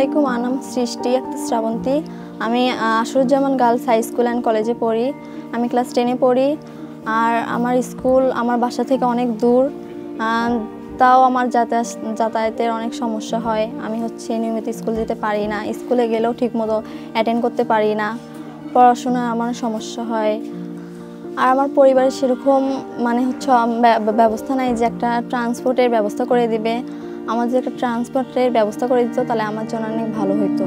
আলাইকুম, আমার নাম সৃষ্টি আক্তার শ্রাবন্তী। আমি আশরুজ্জামান গার্লস হাই স্কুল অ্যান্ড কলেজে পড়ি। আমি ক্লাস 10-এ পড়ি। আর আমার স্কুল আমার বাসা থেকে অনেক দূর, তাও আমার যাতায়াতের অনেক সমস্যা হয়। আমি নিয়মিত স্কুল যেতে পারি না, স্কুলে গেলেও ঠিকমতো অ্যাটেন্ড করতে পারি না, পড়াশোনায় আমার সমস্যা হয়। আর আমার পরিবারে সেরকম ব্যবস্থা নাই যে একটা ট্রান্সপোর্টের ব্যবস্থা করে দিবে। আমার যে একটা ট্রান্সপোর্টের ব্যবস্থা করে দিত তাহলে আমার জন্য অনেক ভালো হতো।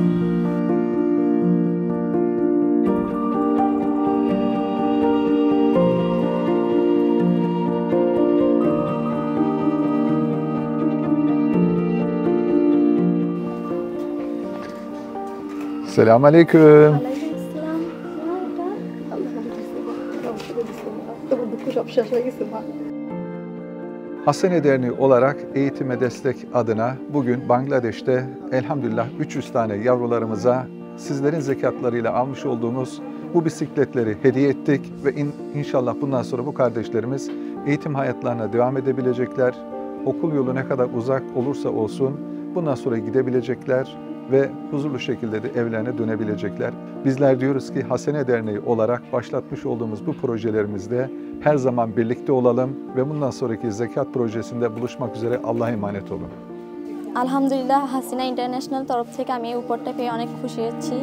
Selamünaleyküm. Hasene Derneği olarak eğitime destek adına bugün Bangladeş'te elhamdülillah 300 tane yavrularımıza sizlerin zekatlarıyla almış olduğumuz bu bisikletleri hediye ettik ve inşallah bundan sonra bu kardeşlerimiz eğitim hayatlarına devam edebilecekler. Okul yolu ne kadar uzak olursa olsun bundan sonra gidebilecekler ve huzurlu şekilde de evlerine dönebilecekler. Bizler diyoruz ki Hasene Derneği olarak başlatmış olduğumuz bu projelerimizde her zaman birlikte olalım ve bundan sonraki zekat projesinde buluşmak üzere. Allah'a emanet olun. আলহামদুলিল্লাহ, হাসিনা ইন্টারন্যাশনাল তরফ থেকে আমি এই উপহারটা পেয়ে অনেক খুশি হচ্ছি।